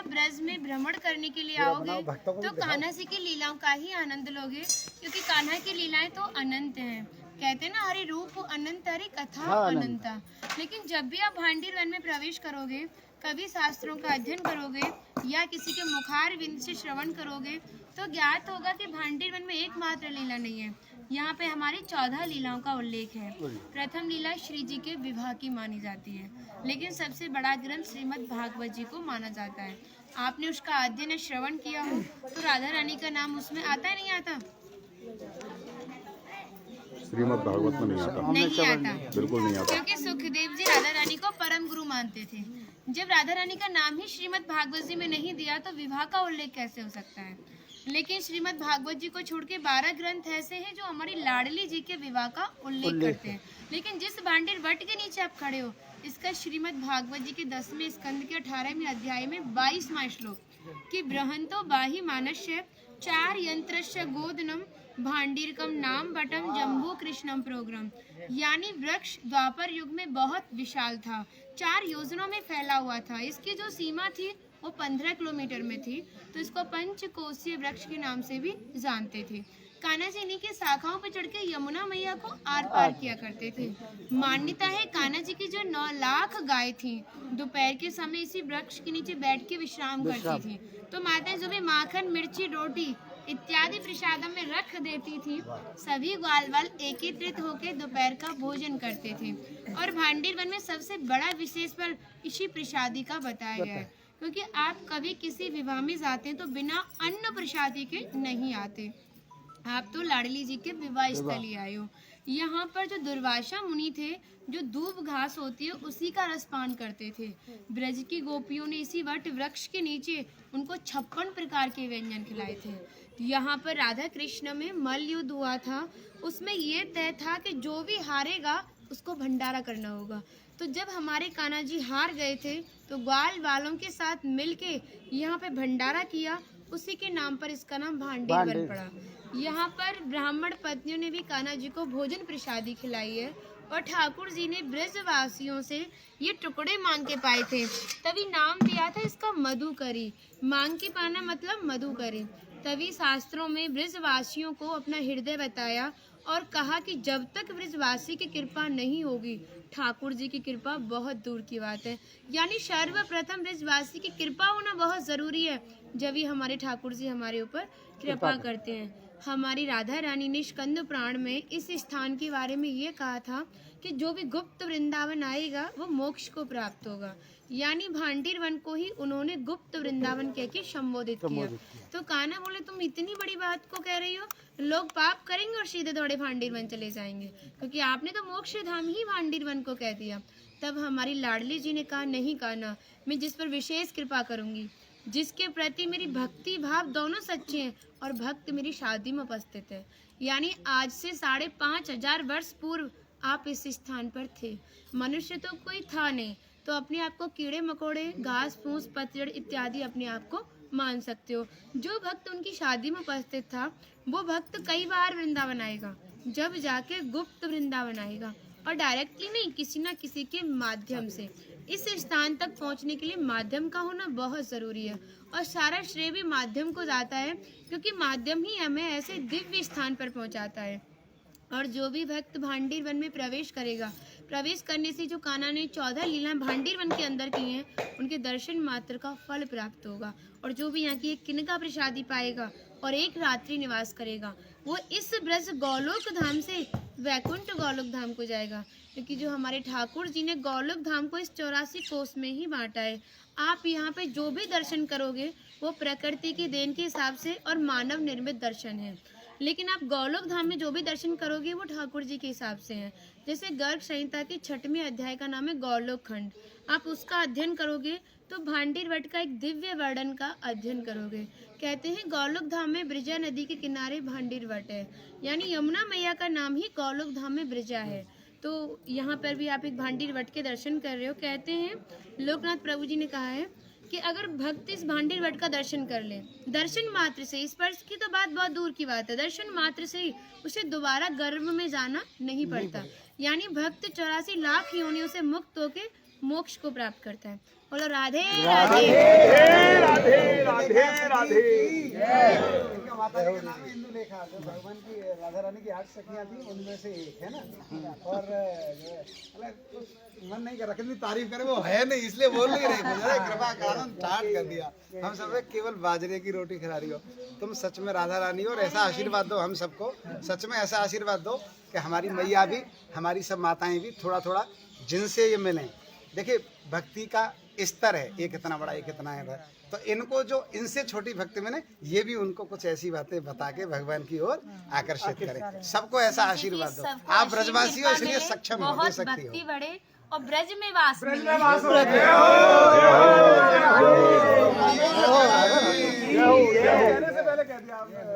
आप ब्रज में भ्रमण करने के लिए आओगे तो कान्हा जी की लीलाओं का ही आनंद लोगे, क्योंकि कान्हा की लीलाएं तो अनंत हैं। कहते हैं ना, हरि रूप अनंत हरि कथा अनंता। लेकिन जब भी आप भांडीर वन में प्रवेश करोगे, कभी शास्त्रों का अध्ययन करोगे या किसी के मुखार विंद से श्रवण करोगे तो ज्ञात होगा कि भांडीर वन में एकमात्र लीला नहीं है, यहाँ पे हमारी 14 लीलाओं का उल्लेख है। प्रथम लीला श्री जी के विवाह की मानी जाती है, लेकिन सबसे बड़ा ग्रंथ श्रीमद् भागवत जी को माना जाता है। आपने उसका अध्ययन श्रवण किया हो तो राधा रानी का नाम उसमें आता है, नहीं आता? श्रीमद् भागवत में नहीं आता, बिल्कुल नहीं आता, क्योंकि सुखदेव जी राधा रानी को परम गुरु मानते थे। जब राधा रानी का नाम ही श्रीमद् भागवत जी में नहीं दिया तो विवाह का उल्लेख कैसे हो सकता है? लेकिन श्रीमद् भागवत जी को छोड़ के 12 ग्रंथ ऐसे हैं जो हमारी लाडली जी के विवाह का उल्लेख करते हैं। लेकिन जिस भांडीर वट के नीचे आप खड़े हो, इसका श्रीमद् भागवत जी के 10वें स्कंद के 18वें अध्याय में 22वां श्लोक कि बृहंतो बाहि मानस्य 4 यंत्रस्य गोदनम भांडीरकम नाम बटम जम्बू कृष्णम प्रोग्राम, यानी वृक्ष द्वापर युग में बहुत विशाल था, 4 योजनों में फैला हुआ था। इसकी जो सीमा थी वो 15 किलोमीटर में थी, तो इसको पंचकोशीय वृक्ष के नाम से भी जानते थे। कान्हा जी इन्हीं की शाखाओं पर चढ़ के यमुना मैया को आर पार किया करते थे। मान्यता है कान्हा जी की जो 9 लाख गाय थी दोपहर के समय इसी वृक्ष के नीचे बैठ के विश्राम करती थी। तो माता जो भी माखन मिर्ची रोटी इत्यादि प्रसादम में रख देती थी, सभी ग्वाल वाल एकत्रित होकर दोपहर का भोजन करते थे। और भांडीर वन में सबसे बड़ा विशेष पर इसी प्रसादी का बताया गया है, क्योंकि आप कभी किसी विवाह में जाते हैं तो बिना अन्न प्रसादी के नहीं आते। आप तो लाडली जी के विवाह स्थली आए हो। यहाँ पर जो दुर्वासा मुनि थे, जो दूब घास होती है उसी का रसपान करते थे। ब्रज की गोपियों ने इसी वट वृक्ष के नीचे उनको 56 प्रकार के व्यंजन खिलाए थे। यहाँ पर राधा कृष्ण में मल्ल युद्ध हुआ था, उसमें ये तय था कि जो भी हारेगा उसको भंडारा करना होगा। तो जब हमारे कान्हा जी हार गए थे तो ग्वाल वालों के साथ मिलके यहाँ पे भंडारा किया, उसी के नाम पर इसका नाम भांडीर वन पड़ा। यहाँ पर ब्राह्मण पत्नियों ने भी कान्हा जी को भोजन प्रसादी खिलाई है, और ठाकुर जी ने ब्रजवासियों से ये टुकड़े मांग के पाए थे, तभी नाम दिया था इसका मधुकरी। मांग के पाना मतलब मधुकरी। तभी शास्त्रों में ब्रजवासियों को अपना हृदय बताया और कहा कि जब तक ब्रजवासी की कृपा नहीं होगी, ठाकुर जी की कृपा बहुत दूर की बात है। यानी सर्वप्रथम ब्रजवासी की कृपा होना बहुत जरूरी है, जब ही हमारे ठाकुर जी हमारे ऊपर कृपा करते हैं। हमारी राधा रानी ने स्कंद पुराण में इस स्थान के बारे में ये कहा था कि जो भी गुप्त वृंदावन आएगा वो मोक्ष को प्राप्त होगा। यानी भांडीर वन को ही उन्होंने गुप्त वृंदावन कह के संबोधित किया। तो कान्हा बोले, तुम इतनी बड़ी बात को कह रही हो, लोग पाप करेंगे और सीधे दौड़े भांडीर वन चले जाएंगे, क्योंकि आपने तो मोक्ष धाम ही भांडीर वन को कह दिया। तब हमारी लाडली जी ने कहा, नहीं कान्हा, मैं जिस पर विशेष कृपा करूंगी, जिसके प्रति मेरी भक्ति भाव दोनों सच्चे हैं और भक्त मेरी शादी में उपस्थित है। यानी आज से 5,500 वर्ष पूर्व आप इस स्थान पर थे। मनुष्य तो कोई था नहीं, तो अपने आप को कीड़े मकोड़े, घास फूस, पतझड़ इत्यादि अपने आप को मान सकते हो। जो भक्त उनकी शादी में उपस्थित था वो भक्त कई बार वृंदावन आएगा, जब जाके गुप्त वृंदावन आएगा, और डायरेक्टली नहीं, किसी न किसी के माध्यम से। इस स्थान तक पहुंचने के लिए माध्यम का होना बहुत जरूरी है, और सारा श्रेय भी माध्यम को जाता है, क्योंकि माध्यम ही हमें ऐसे दिव्य स्थान पर पहुंचाता है। और जो भी भक्त भांडीर वन में प्रवेश करेगा, प्रवेश करने से जो कान्हा ने 14 लीलाएं भांडीर वन के अंदर की हैं, उनके दर्शन मात्र का फल प्राप्त होगा। और जो भी यहाँ की एक किनका प्रसादी पाएगा और एक रात्रि निवास करेगा, वो इस ब्रज गौलोक धाम से वैकुंठ गौलोक धाम को जाएगा, क्योंकि जो हमारे ठाकुर जी ने गौलोक धाम को इस 84 कोस में ही बांटा है। आप यहाँ पे जो भी दर्शन करोगे वो प्रकृति की देन के हिसाब से और मानव निर्मित दर्शन है, लेकिन आप गौलोक धाम में जो भी दर्शन करोगे वो ठाकुर जी के हिसाब से हैं। जैसे गर्ग संहिता के 6वें अध्याय का नाम है गौलोक खंड, आप उसका अध्ययन करोगे तो भांडीर वट का एक दिव्य वर्णन का अध्ययन करोगे। कहते हैं गौलोक धाम में ब्रजा नदी के किनारे भांडीर वट है, यानी यमुना मैया का नाम ही गौलोक धाम में ब्रजा है। तो यहाँ पर भी आप एक भांडीर वट के दर्शन कर रहे हो। कहते हैं लोकनाथ प्रभु जी ने कहा है कि अगर भक्त इस भांडीर वट का दर्शन कर ले, दर्शन मात्र से, स्पर्श की तो बात बहुत दूर की बात है, दर्शन मात्र से ही उसे दोबारा गर्भ में जाना नहीं पड़ता। यानी भक्त 84 लाख योनियों से मुक्त होकर मोक्ष को प्राप्त करता है। बोलो राधे राधे। राधे राधे। इनका माता जी का नाम है इंदु लेखा, जो भगवान की राधा रानी की 8 सखियां थी उनमें से एक है ना। और मन नहीं कर रहा कितनी तारीफ करे, वो है नहीं इसलिए बोल नहीं रही, मुझे कृपा कारण स्टार्ट कर दिया। हम सब केवल बाजरे की रोटी खिला रही हो, तुम सच में राधा रानी हो। और ऐसा आशीर्वाद दो हम सबको, सच में ऐसा आशीर्वाद दो कि हमारी मैया भी, हमारी सब माताएं भी थोड़ा थोड़ा जिनसे ये मिलें। देखिए भक्ति का स्तर है, एक इतना बड़ा एक इतना है, तो इनको जो इनसे छोटी भक्ति में ने, ये भी उनको कुछ ऐसी बातें बता के भगवान की ओर आकर्षित करें। सबको ऐसा आशीर्वाद दो। आप ब्रजवासी हो इसलिए सक्षम हो, दे बहुत सकती भक्ति हो। बढ़े और ब्रज में वास मिले। कहने से पहले कह दिया आपने।